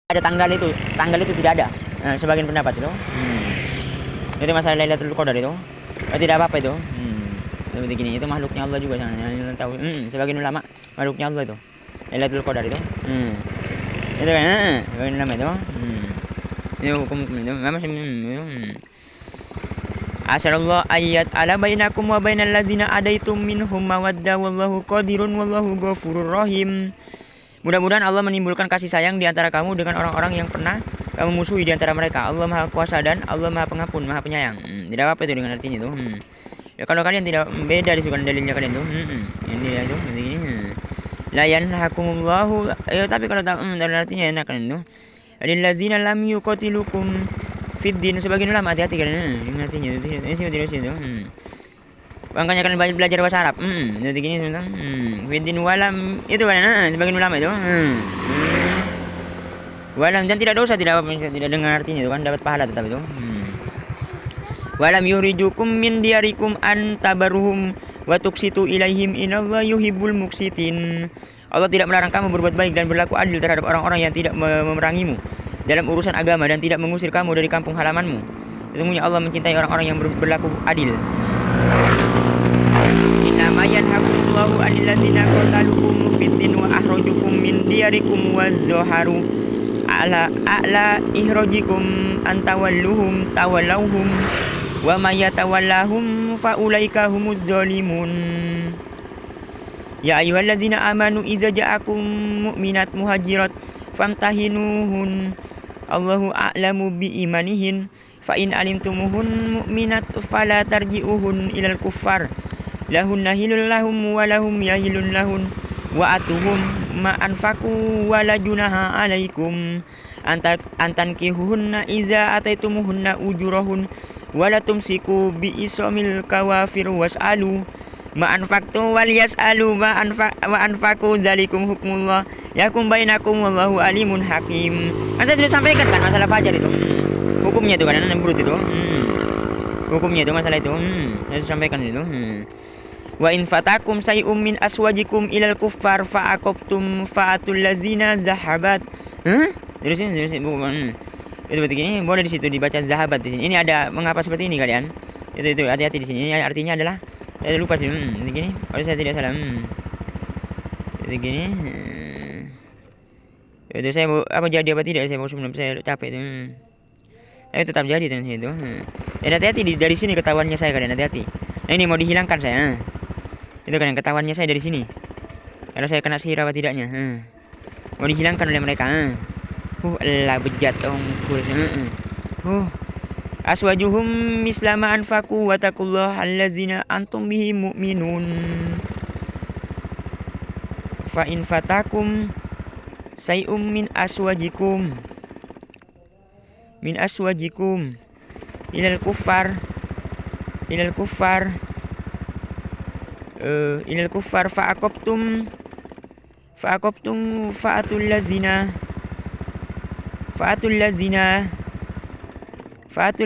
ada tanggal itu tidak ada. Sebagian pendapat itu. Itu masalah Lailatul Qadar itu. Tidak apa-apa itu. Seperti gini, itu makhluknya Allah juga yang tahu. Sebagian ulama makhluknya Allah itu. Lailatul Qadar itu. Itu kan, sebagian ulama itu. Itu hukum itu. Asyarallah ayat ala bainakum wa bainal ladzina adaitum minhum mawaddah wallahu qadirun wallahu ghafurur rahim. Mudah-mudahan Allah menimbulkan kasih sayang di antara kamu dengan orang-orang yang pernah kamu musuhi di antara mereka. Allah Maha Kuasa dan Allah Maha Pengampun, Maha Penyayang. Tidak apa itu dengan artinya itu. Ya kalau kalian tidak beda disukan dalilnya kalian tuh. Ini dia tuh begini. La yanhakumullahu. Tapi kalau tak dari artinya enak kalian tuh. Lil ladzina lam yuqatilukum fiddin. Sebagian ulama hati-hati kalian. Ini artinya itu. Ini sih itu. Makanya kalian belajar bahasa Arab. Jadi gini sebentar. Fiddin walam itu kan sebagian ulama itu. Walam dan tidak dosa, tidak apa, tidak dengar artinya itu kan dapat pahala tetap itu. Walam yuridukum min diarikum an tabarruhum wa tuqsitu ilaihim innallaha yuhibbul muqsitin. Allah tidak melarang kamu berbuat baik dan berlaku adil terhadap orang-orang yang tidak memerangimu dalam urusan agama dan tidak mengusir kamu dari kampung halamanmu. Sesungguhnya Allah mencintai orang-orang yang berlaku adil. Innama yanhakumullahu 'anil ladzina qatalukum fiddin wa akhrajukum min diyarikum wa zaharu ala ihrajikum antawalluhum tawallahum wa may yatawallahum faulaika humuz zalimun. Ya ayyuhalladzina amanu idza ja'akum mu'minat muhajirat famtahinuhun Allahu a'lamu bi imanihin fa in alimtumuhun mu'minat fala tarji'uhun ilal kuffar lahunna hilul lahum wa lahum yahilun lahun wa atuhum ma anfaqu wa la junaha alaikum antankihuhunna iza ataitumuhunna ujurahun wa la tumsiku bi isomil kawafir was'alu ma anfaqtu wal yas'alu ma anfaqu zalikum hukmullah yakum bainakum wallahu alimun hakim. Kan saya sudah sampaikan kan masalah fajar itu. Hukumnya itu kan berut itu. Hukumnya itu masalah itu. Saya sudah sampaikan itu. Wa in fatakum sayum min aswajikum ilal kuffar fa aqabtum fa'atul ladzina zahabat. Terusin itu begini, boleh di situ dibaca zahabat di sini. Ini ada mengapa seperti ini kalian? Itu hati-hati di sini. Ini artinya adalah saya lupa sih. Begini, kalau saya tidak salah. Begini. Itu saya mau apa jadi apa tidak saya mau sebelum saya capek itu. Tapi tetap jadi di situ. Hati-hati dari sini ketahuannya saya kalian hati-hati. Nah, ini mau dihilangkan saya. Itu kan ketahuannya saya dari sini. Kalau saya kena sihir apa tidaknya. Mau dihilangkan oleh mereka. Allah bejat ongkul. Aswajuhum mislama anfaku wa taqullah allazina antum bihi mu'minun. Fa in fatakum sayum min aswajikum ilal kuffar fa'aqabtum fa'atul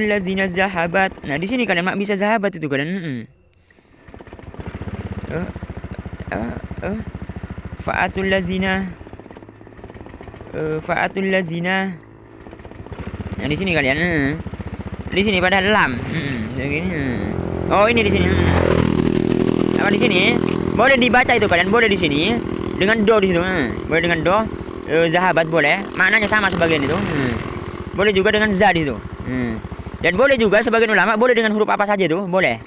lazina zahabat. Nah di sini kalian mak bisa zahabat itu kalian. Fa'atul lazina. Nah di sini kalian. Di sini pada lam. Oh ini di sini. Apa di sini? Boleh dibaca itu kalian, boleh di sini dengan do di situ. Boleh dengan do. Zahabat boleh, maknanya sama sebagian itu. Boleh juga dengan za di situ. Dan boleh juga sebagian ulama boleh dengan huruf apa saja itu, boleh.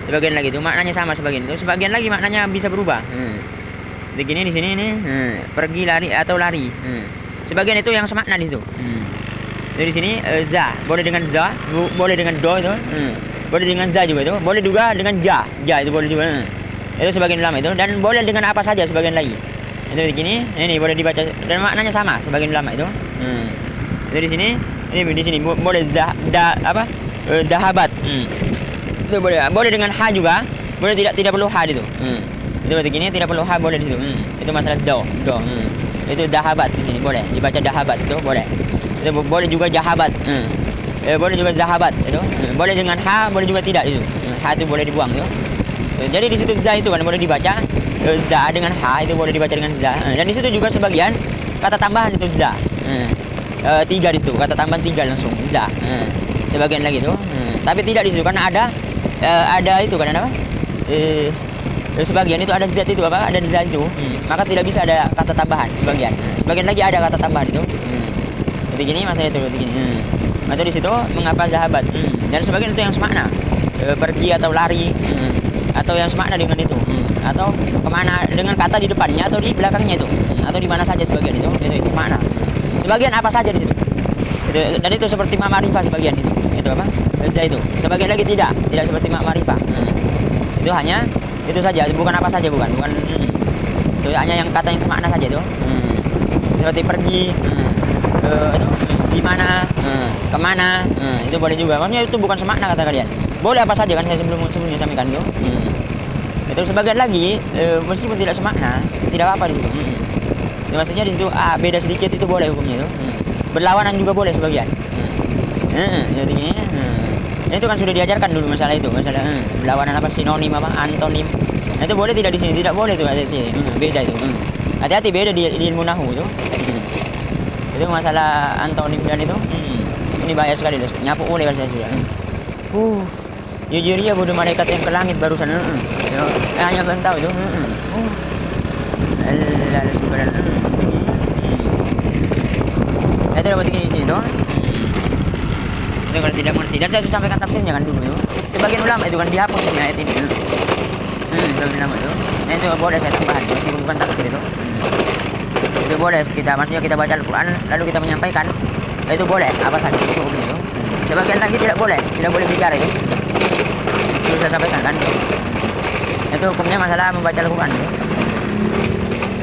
Sebagian lagi itu maknanya sama sebagian itu. Sebagian lagi maknanya bisa berubah. Begini di sini ini pergi lari atau lari. Sebagian itu yang semakna di situ. Dari sini za, boleh dengan za, boleh dengan do itu. Boleh dengan za juga itu, boleh juga dengan ja. Ja itu boleh juga. Itu sebagian ulama itu dan boleh dengan apa saja sebagian lagi. Itu begini, ini boleh dibaca dan maknanya sama sebagian ulama itu. Dari sini, ini di sini boleh dahabat. Itu boleh dengan ha juga, boleh tidak perlu ha itu. Itu begini tidak perlu ha boleh di situ. Itu masalah do. Itu dahabat di sini boleh dibaca dahabat itu boleh. Itu boleh juga jahabat. Boleh juga zahabat itu. Boleh dengan ha, boleh juga tidak itu. Ha itu boleh dibuang itu. Jadi di situ za itu kan boleh dibaca za dengan ha itu boleh dibaca dengan za. Dan di situ juga sebagian kata tambahan itu za. 3 di situ, kata tambahan 3 langsung za. Sebagian lagi tuh, tapi tidak di situ karena ada itu kan apa? Sebagian itu ada zat itu apa? Ada zat itu, maka tidak bisa ada kata tambahan sebagian. Sebagian lagi ada kata tambahan itu. Seperti gini masalah itu seperti gini. Atau di situ mengapa zahabat? Dan sebagian itu yang semakna, pergi atau lari, atau yang semakna dengan itu, atau kemana dengan kata di depannya atau di belakangnya itu, atau di mana saja sebagian itu semakna. Sebagian apa saja di situ. Dan itu seperti ma'rifah sebagian itu apa? Itu. Sebagian lagi tidak seperti ma'rifah. Itu hanya itu saja, bukan apa saja, bukan. Itu hanya yang kata yang semakna saja itu. Seperti pergi, itu di mana, kemana, itu boleh juga. Maksudnya itu bukan semakna kata kalian. Boleh apa saja kan saya sebelumnya sampaikan itu. Itu sebagian lagi meskipun tidak semakna, tidak apa-apa di situ. Itu maksudnya di situ beda sedikit itu boleh hukumnya itu. Berlawanan juga boleh sebagian. Jadi ini. Itu kan sudah diajarkan dulu masalah berlawanan apa, sinonim apa, antonim. Itu boleh tidak di sini, tidak boleh itu beda itu. Hati-hati beda di ilmu nahwu itu. Itu masalah antonim dan itu. Ini bahaya sekali loh. Nyapu oleh saya sudah. Jujur ya bodoh malaikat yang ke langit barusan. Hanya kalian tahu itu. Itu dapat ini sini tuh. Itu kalau tidak mengerti, dan saya sudah sampaikan tafsirnya kan dulu itu. Sebagian ulama itu kan dihapus ini ayat ini. Sebagian ulama itu. Nah itu boleh saya tambahan, meskipun bukan tafsir itu. Itu boleh maksudnya kita baca Al-Quran lalu kita menyampaikan, itu boleh apa saja itu hukum itu. Sebagian lagi tidak boleh bicara itu. Itu saya sampaikan kan. Itu hukumnya masalah membaca Al-Quran itu.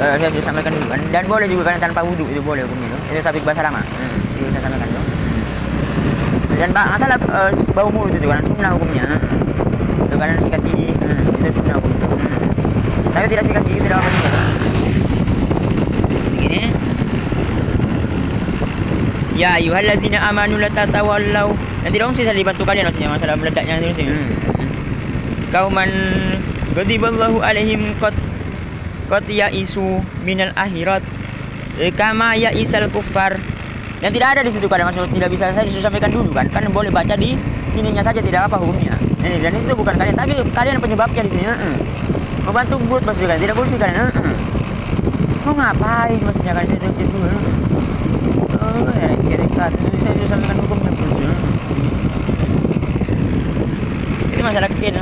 Saya sudah sampaikan dulu kan. Dan boleh juga kan tanpa wudu itu boleh hukumnya itu. Itu sabit bahasa lama. Itu saya sampaikan itu. Dan masalah bau mulut itu kan sunnah hukumnya. Itu kan sikat gigi, itu sunnah hukumnya. Tapi tidak sikat gigi tidak apa juga. Begini. Ya ayyuhalladzina amanu la tatawallaw. Nanti dong sih saya dibantu kalian maksudnya masalah meledaknya terus ini. Kauman ghadiballahu alaihim qad ya'isu minal akhirat kama ya'isal kuffar. Yang tidak ada di situ kan, maksud tidak bisa saya sudah sampaikan dulu kan boleh baca di sininya saja tidak apa hukumnya. Dan itu bukan kalian, tapi kalian penyebabnya di sini. Membantu buat maksudnya kalian tidak bersih kalian. Mau ngapain maksudnya kan saya cek dulu. Kira-kira saya sudah sampaikan hukumnya bersih. Itu masalah kecil.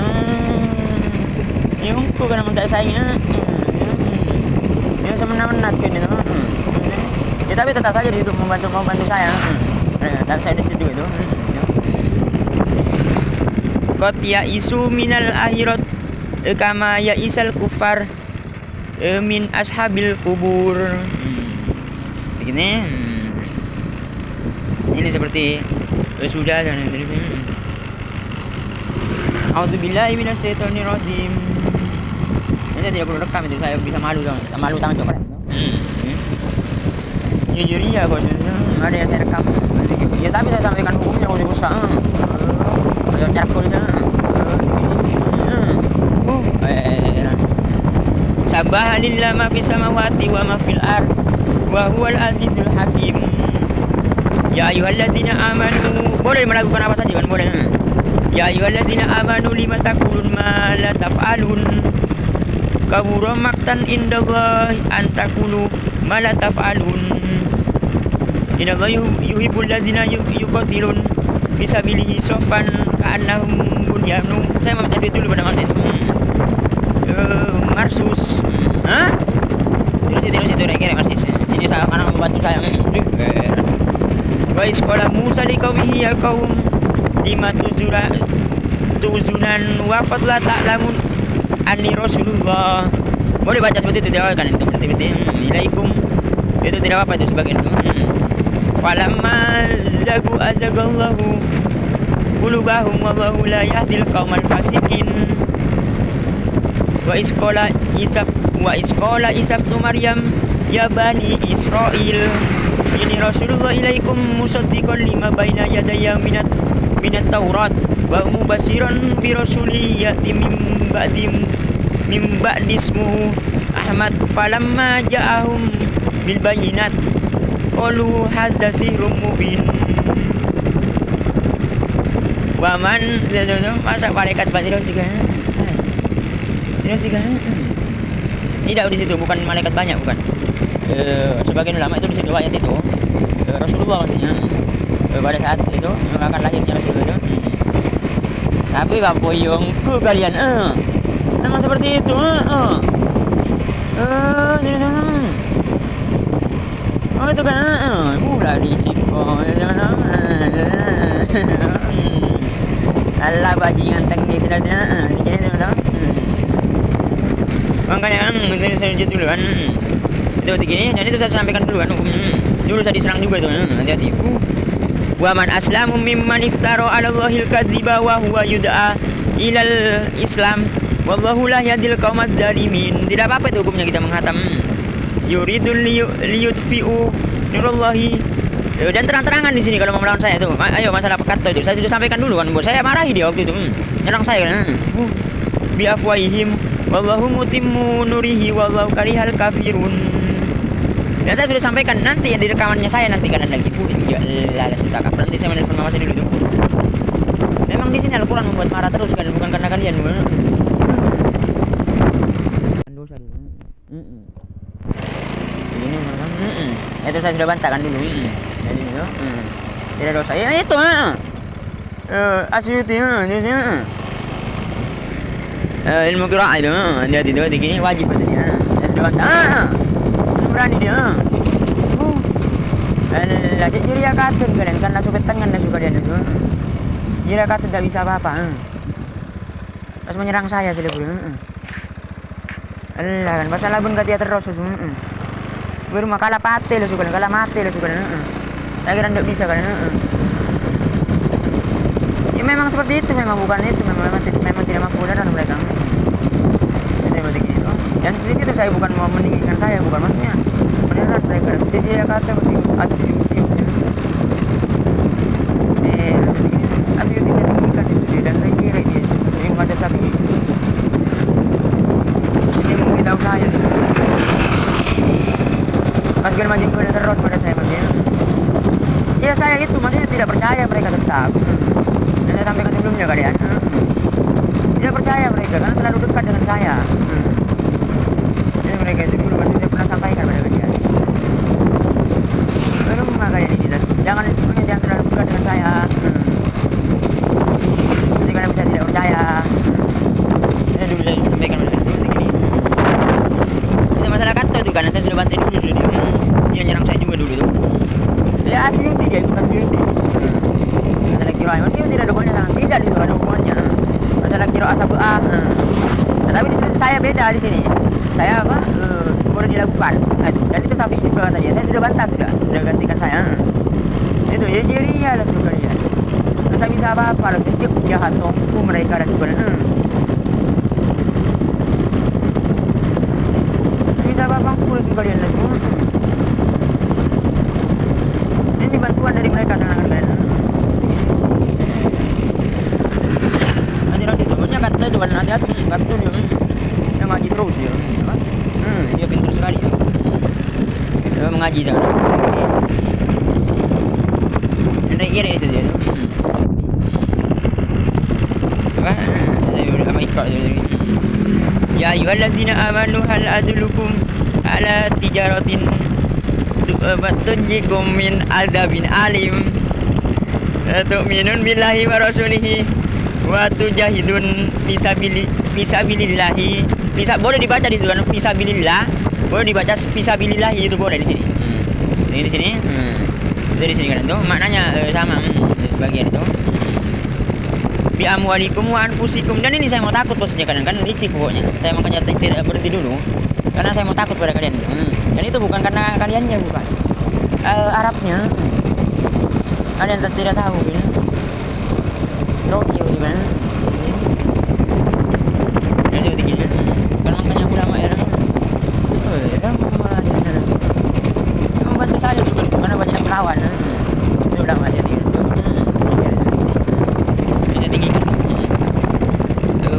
Yung ko kan minta saya. Yang semena-mena kan itu. Ya tapi tetap saja itu membantu saya. Tapi saya di situ itu. Qad ya'isu minal akhirat kama ya'isal kufar min ashabil kubur. Begini. Ini seperti sudah dan A'udzubillahi minasyaitonir rajim. Ini tidak perlu rekam itu, saya bisa malu dong. Malu tangan coba. Jujur ya kok ada yang saya rekam. Ya tapi saya sampaikan hukumnya kalau dirusak. Cara tulisnya. Sabbaha lillahi ma fis samawati wa ma fil ard wa huwal azizul hakim. Ya ayyuhalladzina amanu, boleh melakukan apa saja kan boleh. Ya ayyuhalladzina amanu lima taqulun ma la taf'alun. Kabura maqtan indallahi an taqulu ma la taf'alun. Innallaha yuhibbul ladzina yuqatilun fi sabilihi saffan ka'annahum bunyanun. Saya mau mencari dulu pada mana itu. Marsus. Hah? Terus itu kira marsus. Ini saya akan membantu saya. Wa isqala Musa liqaumihi ya qaum lima tuzunan wa qad la ta'lamun anni rasulullah. Boleh baca seperti itu tidak kan itu berarti ilaikum. Itu tidak apa itu sebagian itu. Falamma zagu azagallahu qulubahum wallahu la yahdil qaumal fasikin. Wa isqala Isa ibnu Maryam ya bani Israil ini Rasulullah ilaikum musaddiqan lima baina yadayya minat Taurat wa mubashiran bi rasuli yati min ba'di ismuhu Ahmad falamma ja'ahum bil bayyinat qalu hadza sihrun mubin. Waman masa malaikat banyak sih kan? Tidak di situ bukan malaikat banyak bukan. Sebagian ulama itu di situ ayat itu Rasulullah maksudnya pada saat itu akan lahirnya Rasulullah itu. Tapi bapoyongku kalian memang seperti itu itu kan udah diciko Allah bajingan teknik terusnya gini teman-teman. Makanya ini saya lanjut dulu kan itu begini dan itu saya sampaikan dulu kan dulu saya diserang juga tuh hati-hati. Wa man aslamu mimman iftara 'ala Allahil kadziba wa huwa yud'a ilal Islam wallahu la yahdil qaumaz zalimin. Tidak apa-apa itu hukumnya kita menghatam yuridul liyutfi'u nurallahi. Dan terang-terangan di sini kalau mau melawan saya itu. Ayo masalah kata itu saya sudah sampaikan dulu kan. Saya marahi dia waktu itu. Nyerang saya kan. Bi afwahihim wallahu mutimmu nurihi wallahu karihal kafirun. Dan saya sudah sampaikan nanti yang di rekamannya saya nanti kan lagi. Ya Allah sudah kapan nanti saya menelpon mama saya dulu tuh. Memang di sini Al-Qur'an membuat marah terus kan bukan karena kalian. Dosa dulu. Ini memang itu saya sudah bantahkan dulu. Jadi itu tidak dosa. Ya itu Asyuti ilmu qiraah itu dia itu begini wajib berarti dia. Sudah bantah. Berani dia. Jadi ya katun kalian karena suka tangan dan suka dia itu. Jadi katun tidak bisa apa-apa. Pas menyerang saya sudah bro. Allah kan masalah pun dia terus. Baru makalah pate lo suka kalah mati lo suka. Saya kira tidak bisa kan. Ya memang seperti itu memang bukan itu memang tidak mampu dan mereka. Dan di situ saya bukan mau meninggikan saya bukan maksudnya beneran mereka jadi dia kata masih asli asli bisa tinggikan itu dan saya kira dia jadi mengajar sapi dia memberitahu saya pas gue maju ke terus pada saya maksudnya ya saya itu maksudnya tidak percaya mereka tetap dan saya sampaikan sebelumnya kalian tidak percaya mereka karena terlalu dekat dengan saya. Mereka itu dulu masih pernah sampaikan pada kalian. Belum makanya ini jangan terlalu dekat dengan saya. Nanti kalian bisa tidak percaya. Saya dulu saya sampaikan pada kalian begini. Itu masalah kata itu karena saya sudah bantai dulu dia. Dia nyerang saya juga dulu tuh. Dia asli dia ikut asli. Masalah kira masih tidak ada hubungannya sangat tidak itu ada hubungannya. Masalah kira asal tetapi saya beda di sini. Saya boleh dilakukan dan itu sapi ini tadi saya sudah bantah sudah gantikan saya itu ya jadi ya lah sebenarnya tak bisa apa-apa lah dia jahat tongku mereka dan sebenarnya bisa apa-apa kurus kalian lah semua ini bantuan dari mereka sangat kalian nanti harus itu punya kata itu kan hati-hati kata dia ngaji terus ya dia pintar sekali dia mengaji sangat anda kira itu dia apa ikut ya ayyuhallazina amanu hal adlukum ala tijaratin tunjikum min adzabin alim tu'minun billahi wa rasulihi wa tujahidun fisabilillahi boleh dibaca di situ kan fisabilillah boleh dibaca fisabilillah itu boleh di sini ini di sini dari sini kan itu maknanya sama sebagian itu bi amwalikum wa anfusikum dan ini saya mau takut bosnya kan licik pokoknya saya makanya tidak berhenti dulu karena saya mau takut pada kalian dan itu bukan karena kaliannya bukan Arabnya kalian tidak tahu kan Rocky juga ya seperti gini kan makanya ulama ya membantu saya juga karena banyak melawan ini ulama jadi tinggikan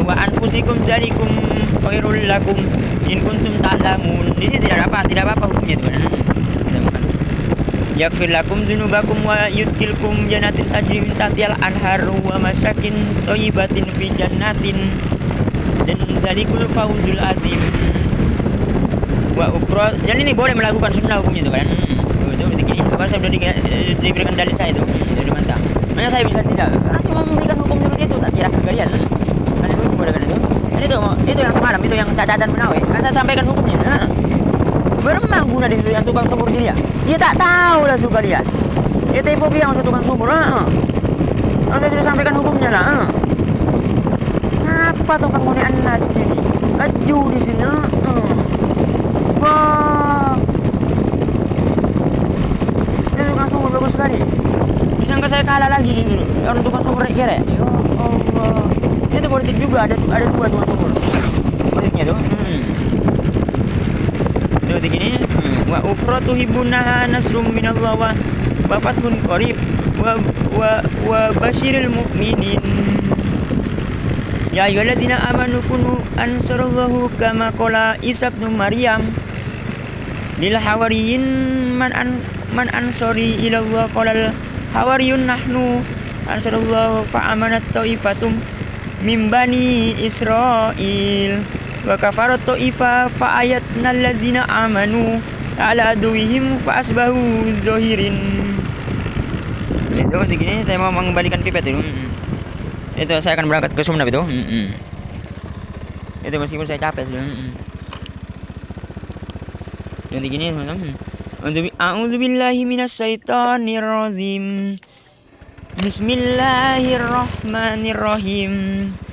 wa anfusikum zalikum khairul lakum in kuntum ta'lamun di sini tidak apa-apa hukumnya itu kan yaghfir lakum dzunubakum wa yudkhilkum jannatin tajri min tahtihal anhar wa masakin thayyibatin fi jannatin dan zalikul fawzul azim. Wa ukra, jadi ini boleh melakukan sunnah hukumnya itu kan. Itu begini, kalau saya sudah diberikan dalil saya itu, jadi mantap. Makanya saya bisa tidak, karena cuma memberikan hukum seperti itu, tak kira ke kalian. Kalian dulu boleh kan itu. Dan itu yang semalam, itu yang catatan Menawi. Kan saya sampaikan hukumnya. Beremang guna di situ yang tukang sumur dia. Dia tak tahu lah suka dia. Dia tipu yang tukang sumur. Kalau saya sudah sampaikan hukumnya lah. Siapa tukang moni anda di sini? Laju di sini. Wah. Ini tukang sumur bagus sekali. Disangka saya kalah lagi di dulu. Orang tukang sumur kira. Ya Allah. Itu politik juga, ada dua tukang sumur. Politiknya tuh. Seperti gini. Wa ukhra tuhibbunaha nasrum minallah wa fathun qarib wa basyiril mu'minin. Ya ayyuhalladzina amanu kunu ansarallahu kama qala Isa ibn Maryam lil hawariyin man ansari ilallah qala hawariyun nahnu ansarallahu fa amanat taifatum min bani Israil wa kafarat taifa fa ayatnal ladzina amanu ala aduwihim fa asbahu zahirin. Itu begini saya mau mengembalikan pipet itu. Itu saya akan berangkat ke Sumeneb itu. Itu meskipun saya capek sudah. Jadi gini teman-teman. A'udzubillahi minasyaitonir rajim. Bismillahirrahmanirrahim.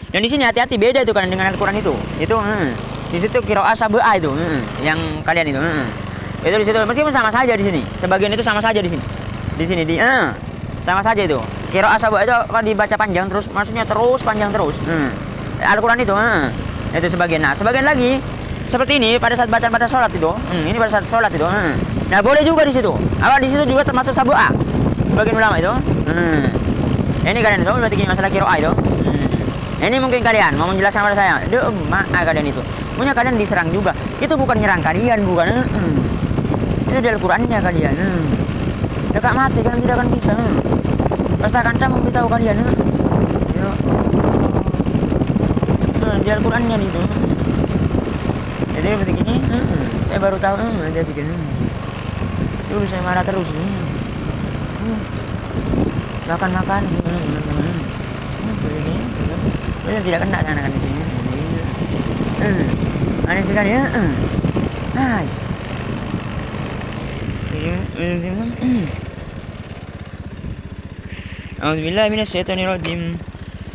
Dan di sini hati-hati beda itu kan dengan Al-Qur'an itu. Itu di situ qiraah sab'a itu. Yang kalian itu. Itu di situ meskipun sama saja di sini. Sebagian itu sama saja di sini. Di sini sama saja itu. Qiraah sab'a itu kan dibaca panjang terus, maksudnya terus panjang terus. Al-Qur'an itu itu sebagian. Nah, sebagian lagi seperti ini pada saat baca pada sholat itu. Ini pada saat sholat itu. Nah, boleh juga di situ. Apa di situ juga termasuk sab'a. Sebagian ulama itu. Ini kalian itu berarti masalah qiraah itu. Ini mungkin kalian mau menjelaskan pada saya. Kalian itu. Punya kalian diserang juga. Itu bukan nyerang kalian, bukan. Itu di Al-Qur'annya kalian. Dekat mati kalian tidak akan bisa. Pastikan saya memberitahu kalian. Ya. Di Al-Qur'annya itu. Jadi seperti ini. Saya baru tahu. Jadi kan. Dulu saya marah terus. Makan. Begini. Saya tidak kena anak-anak di sini. Aneh sekali ya. Hai. A'udzubillahi minasyaitonir rajim.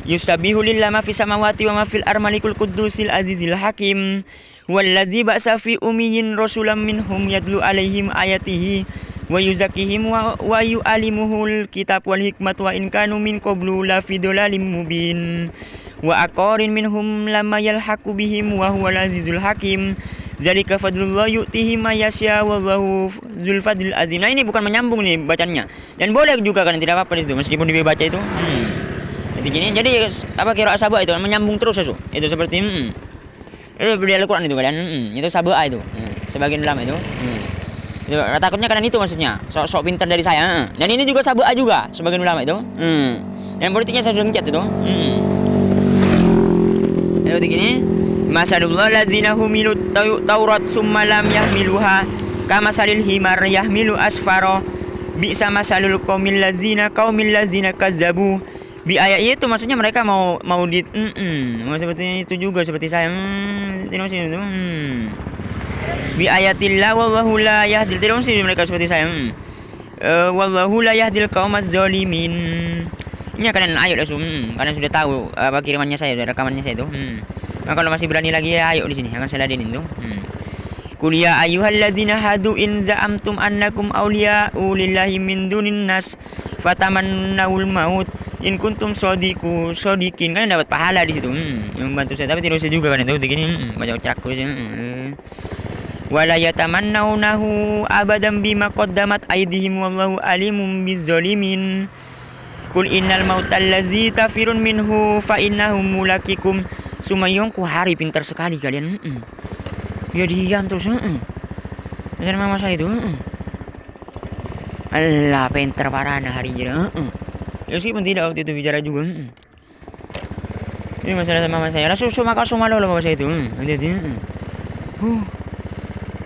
Yusabbihu lillahi ma fis samawati wa ma fil ardi malikul quddusil azizil hakim. Wallazi ba'sa fi ummiyin rasulam minhum yadlu alaihim ayatihi wa yuzakkihim wa yu'allimuhul kitab wal hikmat wa in kanu min qablu la fi dhalalim mubin wa aqarin minhum lamma yalhaqu bihim wa huwal azizul hakim zalika fadlullah yu'tihi may yasha wallahu dzul fadlil azim. Nah, ini bukan menyambung nih bacanya. Dan boleh juga kan tidak apa-apa itu meskipun dibaca itu. Jadi gini, jadi apa qiraah sab'a itu menyambung terus itu. Itu seperti itu di Al-Qur'an itu kalian. Itu sab'a itu. Sebagian ulama itu. Itu takutnya kalian itu maksudnya sok pintar dari saya. Dan ini juga sab'a juga sebagian ulama itu. Dan politiknya saya sudah ngecat itu. Seperti gini. Masalullah lazina humilut taurat summa lam yahmiluha kama salil himar yahmilu asfaro bi'sa masalul qaumil lazina kazzabu bi ayat itu maksudnya mereka mau di mau seperti itu juga seperti saya tidak sih bi ayatillah wallahu la yahdil tidak sih mereka seperti saya wallahu la yahdil qaumaz zalimin. Ini kalian ayo langsung kalian sudah tahu apa kirimannya saya, rekamannya saya itu. Nah, kalau masih berani lagi ya ayo di sini akan saya ladenin tuh. Qul ya ayyuhalladzina hadu in za'amtum annakum awliya'u lillahi min dunin nas fatamannawul maut in kuntum shodiqin. Kalian dapat pahala di situ. Yang membantu saya tapi tidak usah juga kalian tahu begini baca ucapku wala yatamannawnahu abadan bima qaddamat aydihim wallahu alimum bizzalimin. Qul innal mautal ladzi tafirun minhu fa innahum mulaqikum. Sumayongku hari pintar sekali kalian. Ya diam terus. Dengan mama saya itu. Alah, pinter parah nah hari ini. Ya sih pun tidak waktu itu bicara juga. Ini masalah sama mama saya. Susu maka sumalo loh mama saya itu. Hati-hati.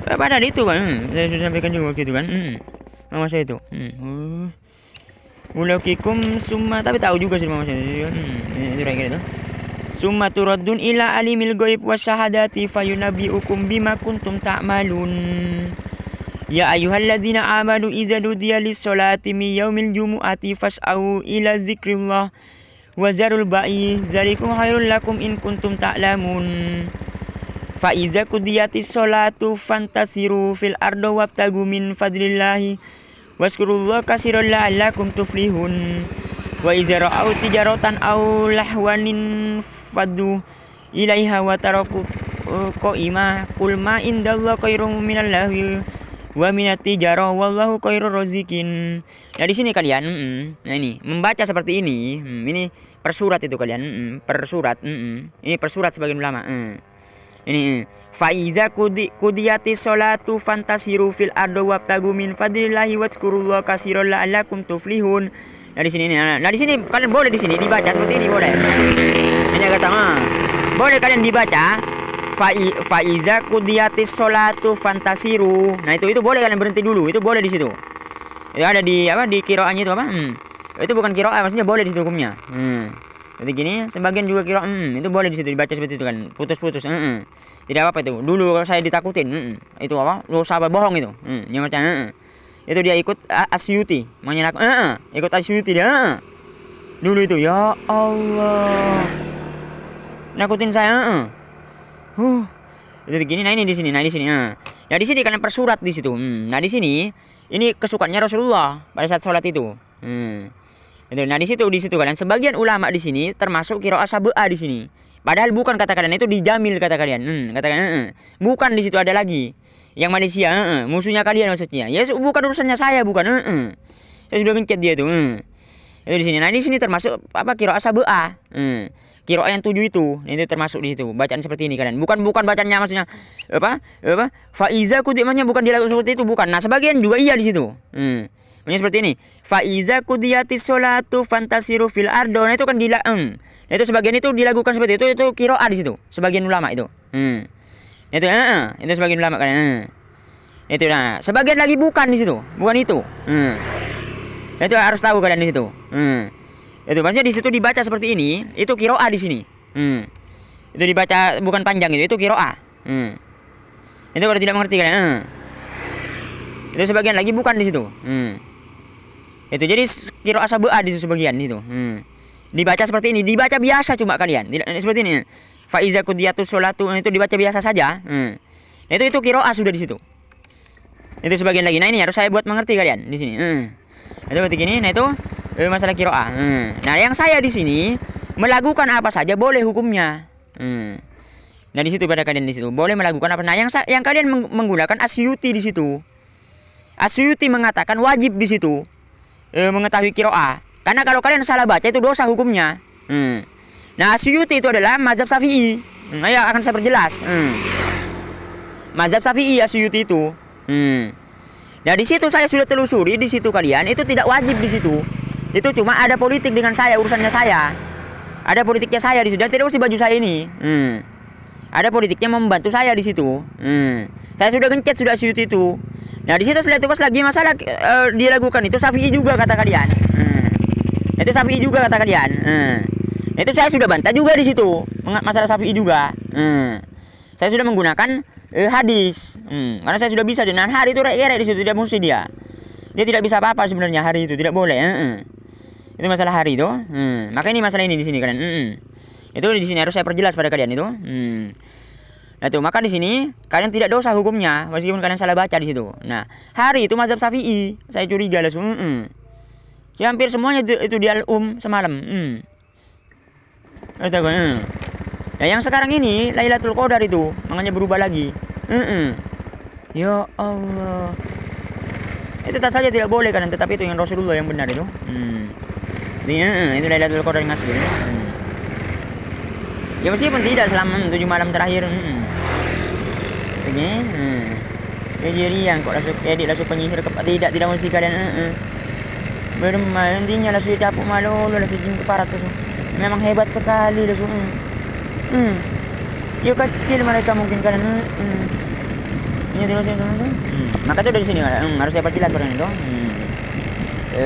Padahal itu kan. Saya sudah sampaikan juga waktu itu kan. Mama saya itu. Ulakikum summa, tapi tahu juga sih mama saya. Itu kayak gitu. Summa turaddun ila alimil ghaib wasyahadati fayunabbiukum bima kuntum ta'malun. Ya ayyuhalladzina amanu idza nudiya lis-sholati min yaumil jumu'ati fas'au ila dzikrillah wa zarul ba'i dzalikum khairul lakum in kuntum ta'lamun. Fa iza qudiyatis sholatu fantasiru fil ardi wabtagu min fadlillahi waskurullaha katsiran la'allakum tuflihun. Wa iza ra'au tijaratan aw lahwanin faddu ilaiha wa taraku qaima qul ma indallahi khairum minallahi wa minat tijarah wallahu khairur razikin. Nah di sini kalian, nah ini membaca seperti ini, ini persurat itu kalian, persurat, ini persurat sebagian ulama. Ini faiza kudiyati sholatu fantasiru fil ardi wabtagu min fadlillahi wadhkurullaha katsiran la'allakum tuflihun. Nah di sini, nah di sini kalian boleh di sini dibaca seperti ini boleh. Ini kata boleh kalian dibaca faiza kudiyatis sholatu fantasiru. Nah itu boleh kalian berhenti dulu, itu boleh di situ. Itu ada di apa di kiroahnya itu apa? Itu bukan kiroah, maksudnya boleh di situ hukumnya. Jadi gini, sebagian juga kira itu boleh di situ dibaca seperti itu kan, putus-putus. Tidak apa-apa itu. Dulu saya ditakutin, itu apa? Lu sahabat bohong itu. Yang macam itu dia ikut Asyuti, makanya ikut Asyuti dia. Dulu itu ya Allah. Nakutin saya. Itu gini, nah ini di sini, nah di sini. Nah di sini kalian persurat di situ. Nah di sini ini kesukaannya Rasulullah pada saat sholat itu. Nah di situ kalian sebagian ulama di sini termasuk qiraah sab'a di sini. Padahal bukan kata kalian itu dijamil kata kalian. Kata kalian bukan di situ ada lagi yang Malaysia musuhnya kalian maksudnya. Ya bukan urusannya saya bukan. Saya sudah ngechat dia itu. Itu di sini. Nah di sini termasuk apa qiraah sab'a. Qiraah yang 7 itu termasuk di situ. Bacaan seperti ini kalian. Bukan bacaannya maksudnya apa? Faiza kudimanya bukan dilakukan seperti itu bukan. Nah sebagian juga iya di situ. Makanya seperti ini. Faiza kudiyatis sholatu fantasiru fil ardo. Nah itu kan itu sebagian itu dilakukan seperti itu qiraah di situ. Sebagian ulama itu. Itu sebagian ulama kan. Itu nah, sebagian lagi bukan di situ. Bukan itu. Itu harus tahu kalian di situ. Itu maksudnya di situ dibaca seperti ini, itu qiraah di sini. Itu dibaca bukan panjang itu qiraah. Itu kalau tidak mengerti kalian. Itu sebagian lagi bukan di situ. Itu jadi qiraah sab'a di sebagian itu. Dibaca seperti ini, dibaca biasa cuma kalian. Tidak seperti ini. Fa iza qudiyatus sholatu itu dibaca biasa saja. Itu qiraah sudah di situ. Itu sebagian lagi. Nah ini harus saya buat mengerti kalian di sini. Itu berarti gini, nah itu masalah qiraah. Nah yang saya di sini melakukan apa saja boleh hukumnya. Nah di situ pada kalian di situ boleh melakukan apa. Nah yang kalian menggunakan Asyuti di situ. Asyuti mengatakan wajib di situ mengetahui qiraah. Karena kalau kalian salah baca itu dosa hukumnya. Nah Asyuti itu adalah mazhab Syafi'i. Ya akan saya perjelas. Mazhab Syafi'i Asyuti itu. Nah di situ saya sudah telusuri di situ kalian itu tidak wajib di situ. Itu cuma ada politik dengan saya, urusannya saya. Ada politiknya saya di situ. Dan tidak usah baju saya ini. Ada politiknya membantu saya di situ. Saya sudah gencet sudah Asyuti itu. Nah di situ setelah itu pas lagi masalah dilakukan itu Syafi'i juga kata kalian. Itu Syafi'i juga kata kalian. Itu saya sudah bantah juga di situ masalah Syafi'i juga. Saya sudah menggunakan hadis. Karena saya sudah bisa dengan hari itu rek di situ tidak mesti dia. Dia tidak bisa apa-apa sebenarnya hari itu tidak boleh. Itu masalah hari itu. Maka ini masalah ini di sini kalian. Itu di sini harus saya perjelas pada kalian itu. Nah itu maka di sini kalian tidak dosa hukumnya meskipun kalian salah baca di situ. Nah hari itu mazhab Syafi'i saya curiga langsung. Ya, hampir semuanya itu di al-um semalam. Nah yang sekarang ini Lailatul Qadar itu makanya berubah lagi. Ya Allah. Itu tetap saja tidak boleh kan, tetapi itu yang Rasulullah yang benar itu. Itu Lailatul Qadar yang asli. Ya meskipun tidak selama 7 malam terakhir. kejadian kok langsung edit langsung penyihir tidak mesti kalian bermain intinya langsung capuk malu langsung jin keparat langsung memang hebat sekali langsung ya kecil mereka mungkin kalian ini terus maka itu dari sini harus saya perjelas orang itu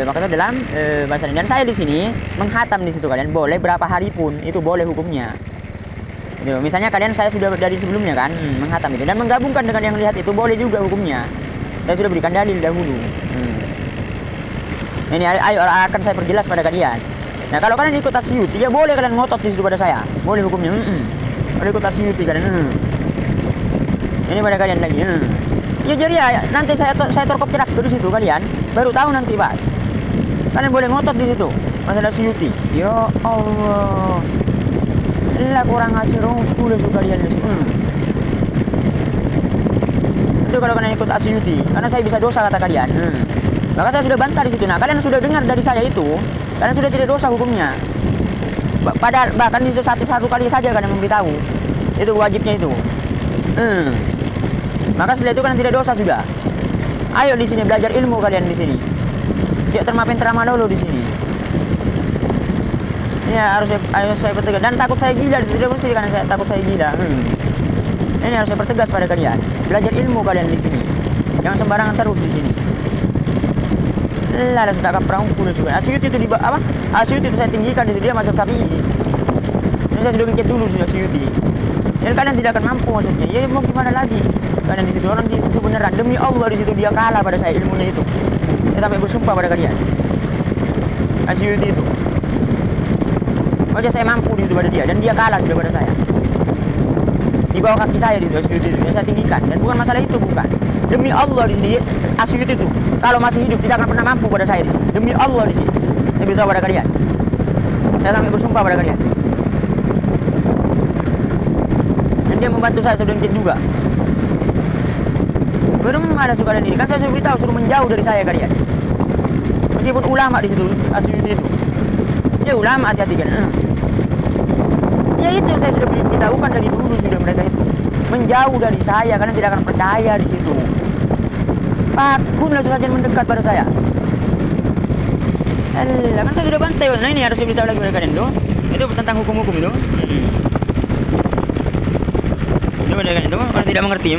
maka itu dalam bahasa ini dan saya di sini menghatam di situ kalian boleh berapa hari pun itu boleh hukumnya. Gitu. Misalnya kalian saya sudah dari sebelumnya kan menghatam itu dan menggabungkan dengan yang lihat itu boleh juga hukumnya. Saya sudah berikan dalil dahulu. Ini ayo akan saya perjelas pada kalian. Nah kalau kalian ikut Asyuti ya boleh kalian ngotot di situ pada saya. Boleh hukumnya. Boleh ikut Asyuti kalian. Ini pada kalian lagi. Ya jadi ya nanti saya terkop cerak dari situ kalian baru tahu nanti Mas. Kalian boleh ngotot di situ masalah Asyuti. Ya Allah. Lah kurang ajar pula kalian itu kalau kalian ikut Asyuti karena saya bisa dosa kata kalian maka saya sudah bantah di situ. Nah kalian sudah dengar dari saya itu kalian sudah tidak dosa hukumnya padahal bahkan itu satu kali saja kalian memberitahu itu wajibnya itu maka setelah itu kalian tidak dosa sudah. Ayo di sini belajar ilmu kalian di sini siap termapen teramah dulu di sini. Ya harus saya pertegas dan takut saya gila tidak bersih karena saya takut saya gila. Ini harus saya pertegas pada kalian. Belajar ilmu kalian di sini. Jangan sembarangan terus di sini. Lah sudah kaprang pula juga. Asyuti itu di apa? Asyuti itu saya tinggikan itu dia masuk sapi. Ini saya sudah ngecek dulu sudah Asyuti. Dan kalian tidak akan mampu maksudnya. Ya mau gimana lagi? Kalian di situ orang di situ beneran demi Allah di situ dia kalah pada saya ilmunya itu. Saya sampai bersumpah pada kalian. Asyuti itu. Aja saya mampu di situ pada dia dan dia kalah sudah pada saya. Di bawah kaki saya di Asyuti itu yang saya tinggikan dan bukan masalah itu bukan. Demi Allah di sini Asyuti itu kalau masih hidup tidak akan pernah mampu pada saya di sini. Demi Allah di sini. Saya beritahu pada kalian. Saya sampai bersumpah pada kalian. Dan dia membantu saya sudah ngecek juga. Belum ada suka ini kan saya sudah beritahu suruh menjauh dari saya kalian. Meskipun ulama di situ Asyuti itu. Ya ulama hati-hati kan. Ya itu yang saya sudah beritahukan dari dulu sudah mereka itu menjauh dari saya karena tidak akan percaya di situ. Pakun langsung saja mendekat pada saya. Alah kan saya sudah bantai. Nah ini harus saya beritahu lagi pada kalian itu tentang hukum-hukum itu. Itu pada kalian itu kalau tidak mengerti.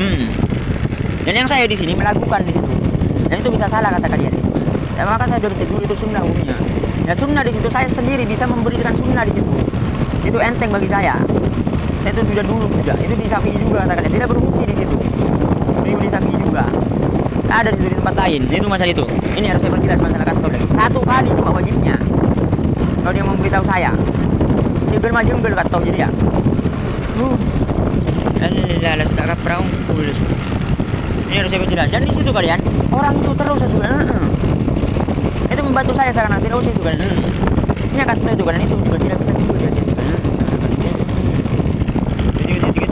Dan yang saya di sini melakukan di situ. Dan itu bisa salah kata kalian. Dan maka saya sudah dulu itu sunnah hukumnya. Ya sunnah di situ saya sendiri bisa memberikan sunnah di situ. Itu enteng bagi saya. Saya itu sudah dulu sudah. Itu di Syafi'i juga kata kalian. Tidak berfungsi di situ. Di Syafi'i juga. Ada di tempat lain. Itu masalah itu. Ini harus saya perjelas masalah kata lagi. Satu kali cuma wajibnya. Kalau dia memberitahu saya. Dia bermajeng kata tahu jadi ya. Alah tak kaprang pulus. Ini harus saya perjelas. Dan di situ kalian orang itu terus juga. Itu membantu saya sekarang nanti terus itu kan. Ini akan itu kan itu juga tidak bisa tidur jadi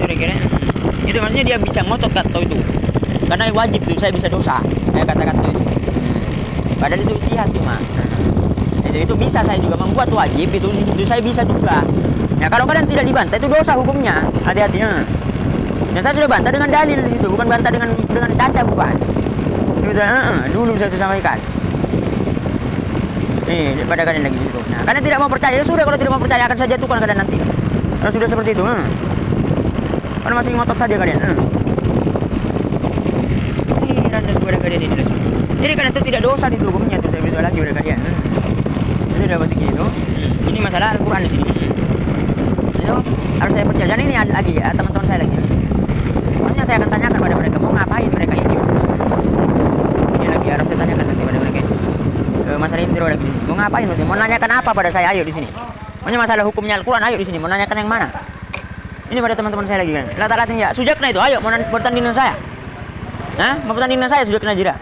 kira-kira itu maksudnya dia bisa ngotot kata itu karena wajib tuh saya bisa dosa kayak kata-kata itu padahal itu istihad cuma itu bisa saya juga membuat wajib itu di situ saya bisa juga ya kalau kalian tidak dibantai itu dosa hukumnya hati-hati dan saya sudah bantah dengan dalil di situ bukan bantah dengan data bukan dulu saya sampaikan pada kalian lagi di situ. Nah, kalian tidak mau percaya, ya sudah kalau tidak mau percaya akan saya jatuhkan kalian nanti. Kalau sudah seperti itu, kalau masih ngotot saja kalian. Randah kepada kalian ini. Jadi kalian itu tidak dosa di hukumnya itu saya beritahu lagi kepada kalian. Itu dapat begitu. Ini masalah Al-Qur'an di sini. Itu harus saya percaya. Dan ini ada lagi ya teman-teman saya lagi. Pokoknya saya akan tanyakan pada mereka mau ngapain mereka ini. Ini lagi harus saya tanyakan nanti pada mereka. Masalah intro lagi di sini. Mau ngapain nanti? Mau nanyakan apa pada saya? Ayo di sini. Pokoknya masalah hukumnya Al-Qur'an ayo di sini. Mau nanyakan yang mana? Ini pada teman-teman saya lagi kan. Latar-latarnya ya. Sujakna itu. Ayo mau bertanding dengan saya. Mau bertanding dengan saya Sujakna Jira.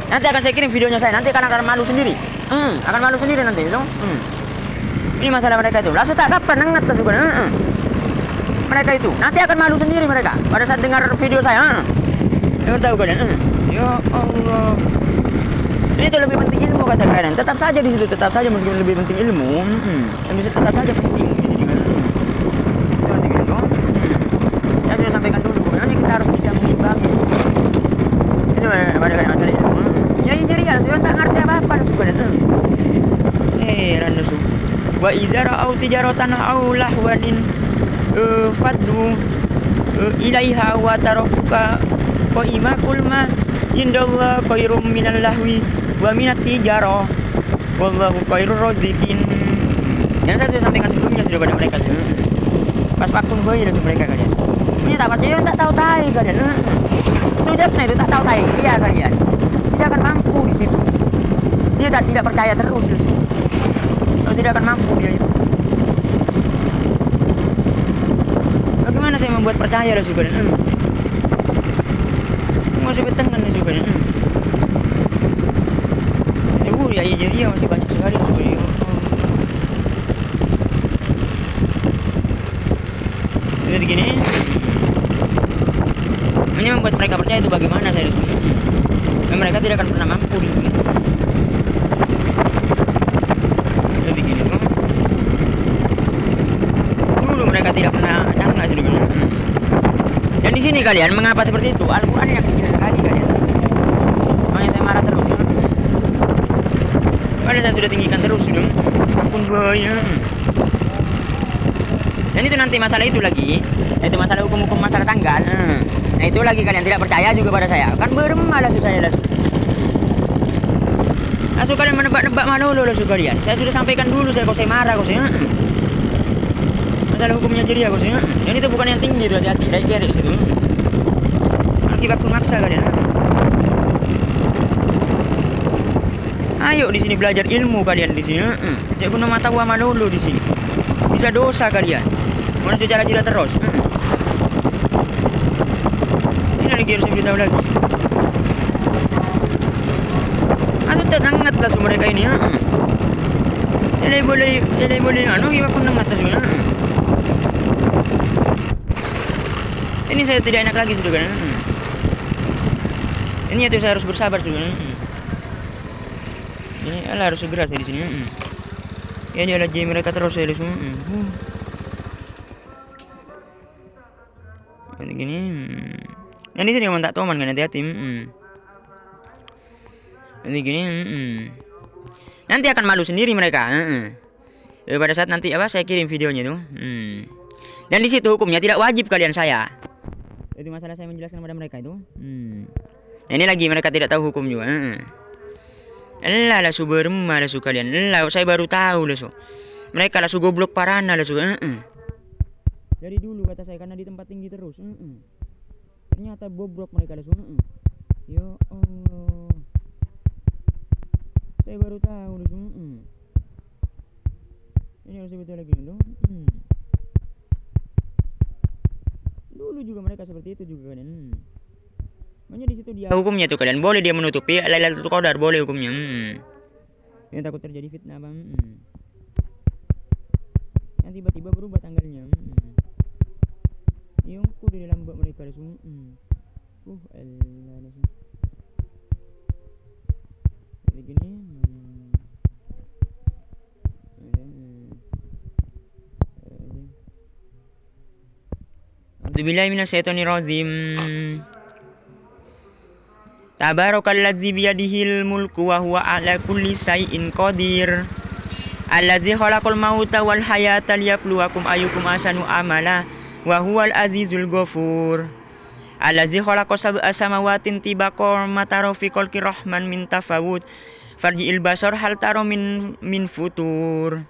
Nanti akan saya kirim videonya saya. Nanti akan malu sendiri. Akan malu sendiri nanti itu. Ini masalah mereka itu. Langsung tak kapan nengat juga. Mereka itu. Nanti akan malu sendiri mereka. Pada saat dengar video saya. Dengar tahu kalian. Ya Allah. Ini itu lebih penting ilmu kata kalian. Tetap saja di situ, tetap saja meskipun lebih penting ilmu. Bisa tetap saja penting. Saya sudah sampaikan dulu. Pokoknya kita harus bisa mengimbangi. pada kalian masalah itu. Ya jadi ya sudah tak ngerti apa-apa suka dan. Randa su. Wa izara au tijaratan au lahwanin faddu ilaiha wa tarakuka qaimakul ma indallah khairum minal lahwi wa minat tijarah wallahu khairur raziqin. Yang saya sudah sampaikan sebelumnya sudah pada mereka. Pas waktu gue sudah mereka kalian. Ini tak percaya tak tahu tai kalian. Sudah itu tak tahu tai dia kalian. Dia akan mampu di situ. Dia tidak percaya terus itu. Tidak akan mampu dia itu. Bagaimana saya membuat percaya lah suka dan mau saya betengkan lah suka dan ya jadi masih banyak sekali suka ya. Jadi gini ini membuat mereka percaya itu bagaimana saya disuruh. Mereka tidak akan pernah mampu di sini. Jadi gini tuh. Dulu mereka tidak pernah nyangka dulu. Dan di sini kalian mengapa seperti itu? Al-Quran yang kecil sekali kalian. Makanya saya marah terus. Padahal saya sudah tinggikan terus sudah. Ampun banyak. Dan itu nanti masalah itu lagi. Itu masalah hukum-hukum masalah tanggal. Nah itu lagi kalian tidak percaya juga pada saya. Kan bermalas saya lah. Asu kalian menebak-nebak mana dulu kalian. Saya sudah sampaikan dulu saya kok saya marah kok saya. Masalah hukumnya jadi kok saya. Dan itu bukan yang tinggi itu hati-hati. Dari cari situ. Akibat pun maksa kalian. Ayo di sini belajar ilmu kalian di sini. Saya guna mata wa dulu di sini. Bisa dosa kalian. Mana secara tidak terus. Ini lagi harus kita tahu lagi. Aku tak hangat lah semua mereka ini. Jadi boleh anu kita pun hangat lah semua. Ini saya tidak enak lagi sudah kan. Ini itu saya harus bersabar sudah. Ini harus segera saya di sini. Ini lagi mereka terus saya di sini. Ini gini. Nah di sini memang tak tahu man kan hati-hati. Nanti gini. Nanti akan malu sendiri mereka. Pada saat nanti apa saya kirim videonya tuh. Dan di situ hukumnya tidak wajib kalian saya. Itu masalah saya menjelaskan pada mereka itu. Nah, ini lagi mereka tidak tahu hukum juga. Elah lah su berma lah su kalian. Elah saya baru tahu lah su. Mereka lah su goblok parana lah su. Dari dulu kata saya karena di tempat tinggi terus. Ternyata bobrok mereka lah su. Ya Allah. Saya baru tahu lah su. Ini harus betul lagi dulu. Dulu juga mereka seperti itu juga kan. Makanya di situ dia hukumnya tuh kalian boleh dia menutupi Lailatul Qadar boleh hukumnya. Ini takut terjadi fitnah bang. Yang tiba-tiba berubah tanggalnya. Yongku di dalam bak mereka langsung. Allah langsung. Jadi gini. A'udzubillahi minasyaitonirrajim. Tabarakalladzi biyadihil mulku wa huwa ala kulli syai'in qadir. Alladzi khalaqal mauta wal hayata liyabluwakum ayyukum ahsanu amala wa huwal azizul ghafur. Alladzi khalaqa sab'a samawatin tibaqa matara fi khalqir rahman min tafawut farji'il basar hal tara min futur.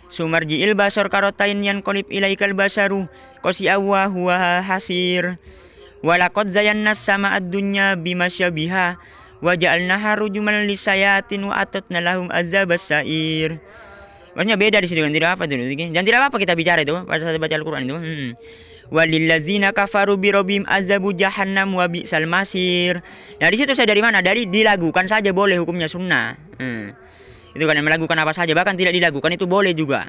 Sumarji'il basar karotain yanqalib ilaikal basaru qasi'a wa huwa hasir. Walaqad zayyana as-sama'ad dunya bimasyabiha wa ja'alnaha rujuman lisayatin wa atatna lahum azabas sa'ir. Maksudnya beda di sini kan tidak apa dulu. Dan tidak apa kita bicara itu pada saat baca Al-Qur'an itu. Walillazina kafaru bi rabbihim azabu jahannam wa bi'sal masir. Nah di situ saya dari mana? Dari dilakukan saja boleh hukumnya sunnah. Itu kan melakukan apa saja bahkan tidak dilakukan itu boleh juga.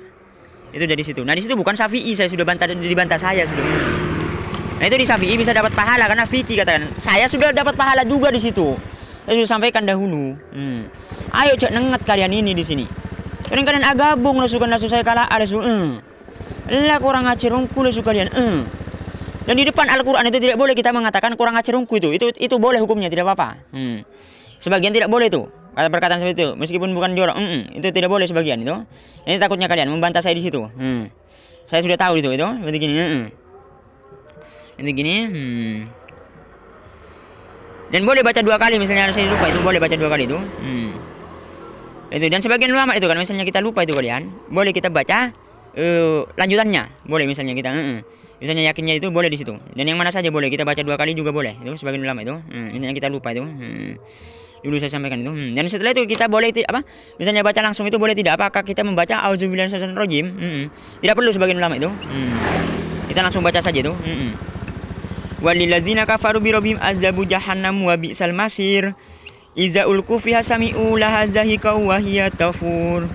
Itu dari situ. Nah di situ bukan Syafi'i saya sudah dibantah saya sudah. Nah itu di Syafi'i bisa dapat pahala karena Fikih katakan. Saya sudah dapat pahala juga di situ. Saya sudah sampaikan dahulu. Ayo cek nenget kalian ini di sini. Kalian agabung lah suka saya kalah ada su. Lah kurang ajar ongku lah su kalian. Dan di depan Al-Quran itu tidak boleh kita mengatakan kurang ajar ungku itu boleh hukumnya, tidak apa-apa. Sebagian tidak boleh itu perkataan seperti itu, meskipun bukan jorok. Itu tidak boleh sebagian itu. Ini takutnya kalian membantah saya di situ. Saya sudah tahu itu seperti gini. Itu gini. Dan boleh baca 2 kali, misalnya saya lupa itu boleh baca 2 kali itu. Itu dan sebagian ulama itu kan misalnya kita lupa itu kalian, boleh kita baca lanjutannya, boleh misalnya kita misalnya yakinnya itu boleh di situ. Dan yang mana saja boleh kita baca 2 kali juga boleh. Itu sebagian ulama itu. Ini yang kita lupa itu. Dulu saya sampaikan itu. Dan setelah itu kita boleh misalnya baca langsung itu boleh tidak? Apakah kita membaca auzubillahi minasyaitonir rajim? Tidak perlu sebagian ulama itu. Kita langsung baca saja itu. Walillazina kafaru bi rabbihim azabu jahannam wa bi'sal masir. Iza ulqu fiha sami'u laha zahika wa hiya tafur.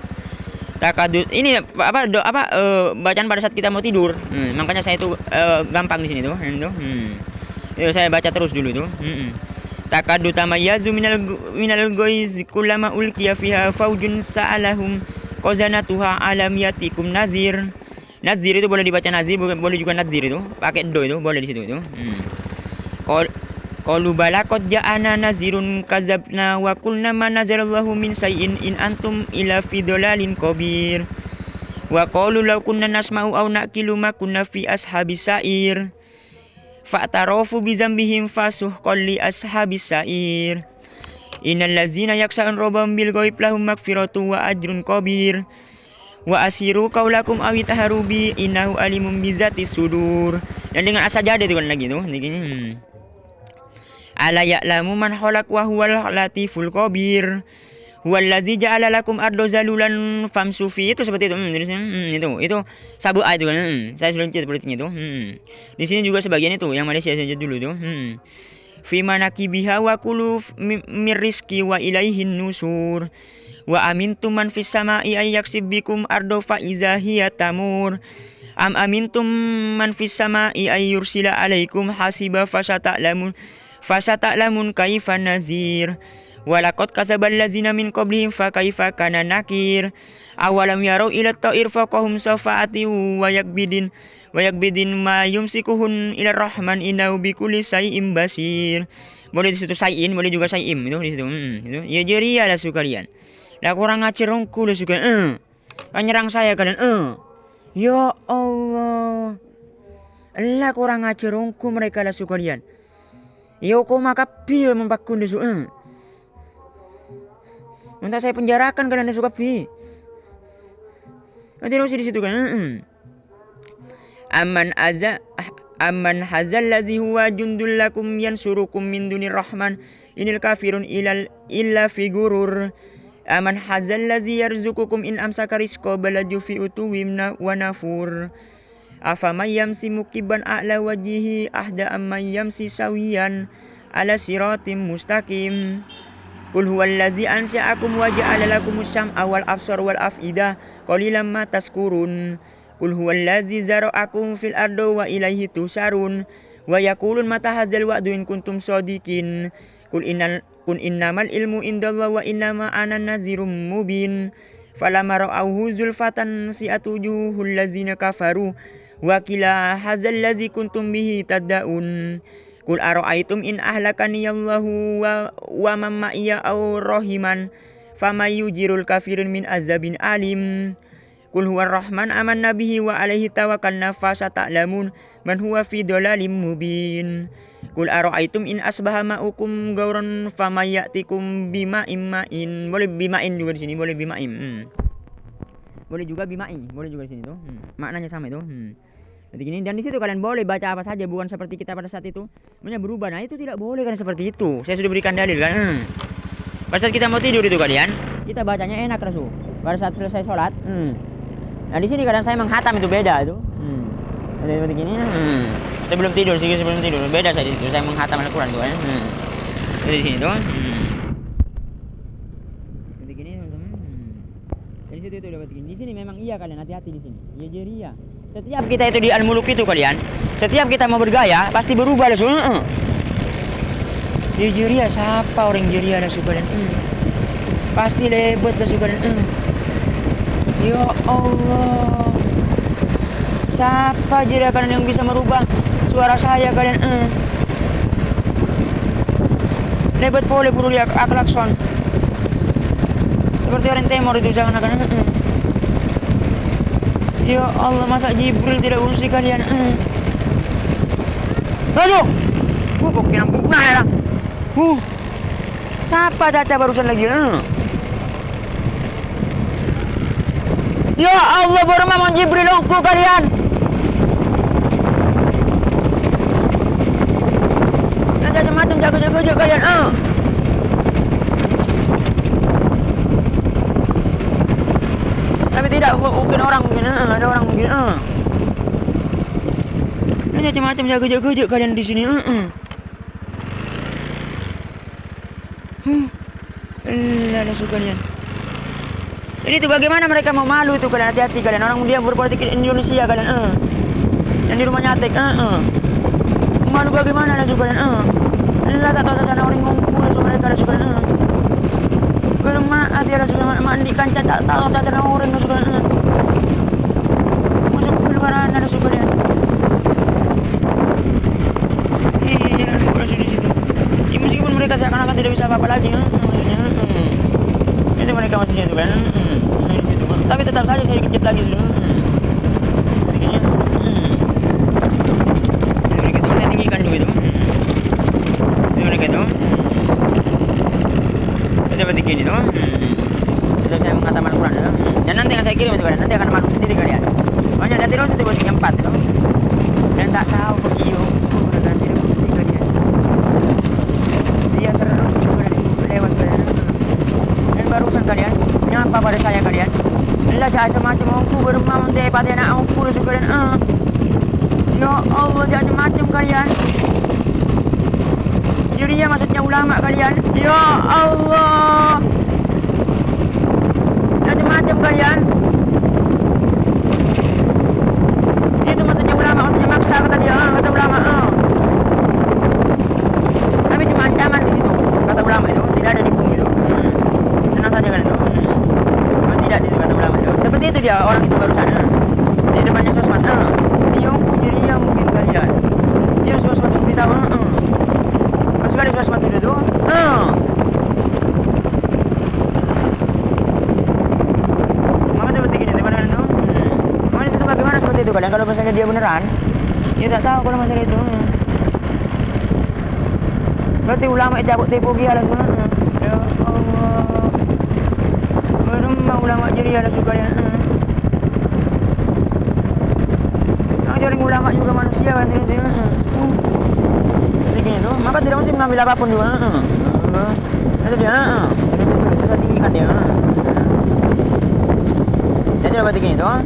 Takadut ini bacaan pada saat kita mau tidur. Makanya saya itu gampang di sini tuh. Itu saya baca terus dulu tuh. Takadu tamayyazu minal goiz kullama ulqiya fiha faujun sa'alahum qazanatuha alam yatikum nazir. Nazir itu boleh dibaca nazir, boleh juga nazir itu pakai do itu boleh di situ itu. Qalu bala qad ja'ana nazirun kadzabna wa qulna ma nazalallahu min sayyin in antum ila fi dhalalin kabir. Wa qalu law kunna nasma'u aw naqilu ma kunna fi ashabis sa'ir. Fa'tarafu bi dzambihim fasuhqan li ashabis sa'ir. Innal ladzina yakhshawna rabbahum bil ghaib lahum maghfiratun wa ajrun kabir. Wa asiru qaulakum aw taharu bi innahu alimun bi dzati sudur. Dan dengan asajada itu kan lagi tuh begini. Ala ya'lamu man khalaq wa huwal latiful khabir. Huwallazi ja'ala lakum ardo zalulan famsu fi. Itu seperti itu. Itu sabu itu kan. Saya sudah cerita politiknya itu. Di sini juga sebagian itu yang Malaysia saja dulu itu. Fi manakibiha wa kulu mirrizqi wa ilaihin nusur. Wa amintum man fis sama'i ay yaksib bikum ardo fa iza hiya tamur. Am amintum man fis sama'i ay yursila alaikum hasiba fasata'lamun kaifa nazir. Walaqad kadzdzabal ladzina min qablihim fa kaifa kana nakir. Awalam yarau ila ta'ir faqahum safa'ati wa yakbidin ma yumsikuhun ila rahman innahu bikulli syai'in basir. Boleh di situ syai'in, boleh juga syai'im itu di situ. Itu ya jeria lah sekalian. Lah kurang ajar ongku lah sekalian. Kan nyerang saya kalian. Ya Allah. Lah kurang ajar ongku mereka lah sekalian. Yo kau makapil mempakun di situ. Entah saya penjarakan kalian suka pi. Nanti harus di situ kan. Aman hazal ladzi huwa jundul lakum yansurukum min dunir rahman inil kafirun illa fi gurur. Aman hazal ladzi yarzuqukum in amsaka rizqa balaju fi utuwimna wa nafur. Afamay yamsi mukiban a'la wajihi ahda amman yamsi sawiyan ala siratim mustaqim. Qul huwallazi ansha'akum wa ja'ala lakumus sam'a wal absara wal af'idah qalilan ma tashkurun. Qul huwallazi zara'akum fil ardi wa ilaihi tusarun. Wa yaqulun mata hadzal wa'du in kuntum shadiqin. Qul innamal ilmu indallahi wa innama ana nadhirum mubin. Falamma ra'awhu zulfatan si'atu wujuhul ladzina kafaru wa qila hadzal ladzi kuntum bihi tad'un. Qul ara'aytum in ahlakani Allahu wa man ma'iya aw rahiman famay yujirul kafirin min azabin alim. Qul huwar rahman amanna bihi wa alaihi tawakkalna fasata'lamun man huwa fi dhalalim mubin. Qul ara'aytum in asbaha ma'ukum gauran famay ya'tikum bima'in ma'in. Boleh bima'in juga di sini, boleh bima'in. Boleh juga bima'in, boleh juga di sini tuh. Maknanya sama itu. Jadi gini, dan di situ kalian boleh baca apa saja, bukan seperti kita pada saat itu makanya berubah. Nah itu tidak boleh kan seperti itu. Saya sudah berikan dalil kan. Pada saat kita mau tidur itu kalian, kita bacanya enak rasul. Pada saat selesai sholat. Nah di sini kadang saya menghatam itu beda itu. Jadi seperti gini. Sebelum tidur beda saya di situ. Saya menghatam Al-Quran tuh kan. Jadi di sini tuh. Seperti gini teman-teman. Dari situ itu dapat gini. Di sini memang iya kalian hati-hati di sini. Ya jeria. Setiap kita itu di Al-Muluk itu kalian, setiap kita mau bergaya pasti berubah langsung. Di Jeria siapa orang Jeria lah kalian? Pasti lebat lah kalian. Ya Allah, siapa Jeria kalian yang bisa merubah suara saya kalian. Lebat boleh buru lihat klakson. Seperti orang Timur itu jangan akan. Ya Allah, masa Jibril tidak urusi kalian. Aduh. Kok kena punah ya. Siapa Caca barusan lagi? Ya Allah, baru mamon Jibril aku kalian. Macam-macam jaga-jaga kalian. Tapi tidak mungkin orang mungkin ada orang mungkin. Ini macam-macam jaga-jaga kalian di sini. Ada suka kalian. Jadi itu bagaimana mereka mau malu itu kalian, hati-hati kalian, orang dia berpolitik di Indonesia kalian. Yang di rumah nyatek. Malu bagaimana ada suka kalian. Inilah tak tahu sana orang ngumpul sama mereka ada suka kalian. Bermak hati ada suka mandi kancah tak tahu tak ada orang ada suka kalian. Masuk keluaran ada suka kalian. Jangan lupa di situ. Ya, meskipun mereka seakan-akan tidak bisa apa-apa lagi, maksudnya. Itu mereka maksudnya itu kan. Tapi tetap saja saya dikejut lagi sudah. Tingginya. Mereka itu saya tinggikan dulu itu. Itu mereka itu. Itu dapat tinggi itu. Itu saya mengatakan Al-Quran itu. Dan nanti yang saya kirim itu kalian, nanti akan malu sendiri kalian. Makanya nanti terus itu buat 4 itu. Dan tak tahu iyo. Dengan tidak bersih kalian. Dia terus lewat kalian. Dan barusan kalian nyapa pada saya kalian. Lah macam-macam aku bermam deh pada anak aku suka kalian. Ya Allah, macam-macam kalian. Jadi ya maksudnya ulama kalian. Ya Allah. Macam-macam kalian. Itu maksudnya ulama, maksudnya maksa kata dia, kata ulama. Tapi cuma ancaman di situ, kata ulama itu, tidak ada di bumi itu. Tenang saja kan itu. Tidak di kata ulama itu. Seperti itu dia orang itu barusan. Di depannya sosmed. Dia jadi yang mungkin kalian. Dia sosmed beritahu. Masuk ada sosmed itu. Mama seperti gini, teman-teman itu. Mama di situ bagaimana seperti itu kalian? Kalau misalnya dia beneran, dia tak tahu kalau masalah itu. Berarti ulama cabut tipu dia lah semua. Ya Allah. Berumah ulama jadi ada suka ya. Jadi ulama juga manusia kan ini. Jadi gini tuh, maka tidak mesti mengambil apapun juga. Itu dia. Kita tinggikan dia. Jadi berarti gini tuh.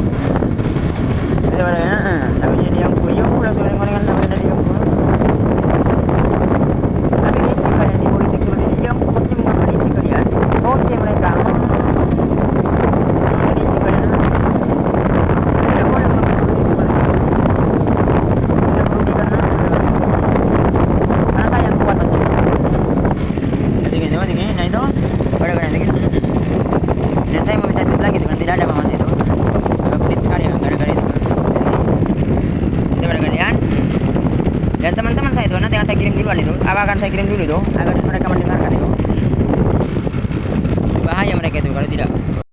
Jadi berarti tapi jadi yang kuyuh langsung gorengan sama dari yang tapi licik kalian di politik seperti ini. Yang pokoknya bukan licik kalian. Oke mereka. Licik kalian. Tidak boleh mengambil politik mereka. Tidak merugikan. Karena saya yang kuat nanti. Jadi gini, nah itu. Pada kalian gini. Dan saya mau minta duit lagi dengan tidak ada mama itu. Pelit sekali ya, gara-gara itu. Itu pada kalian. Dan teman-teman saya itu nanti akan saya kirim duluan itu. Apa akan saya kirim dulu itu agar mereka mendengarkan itu. Bahaya mereka itu kalau tidak.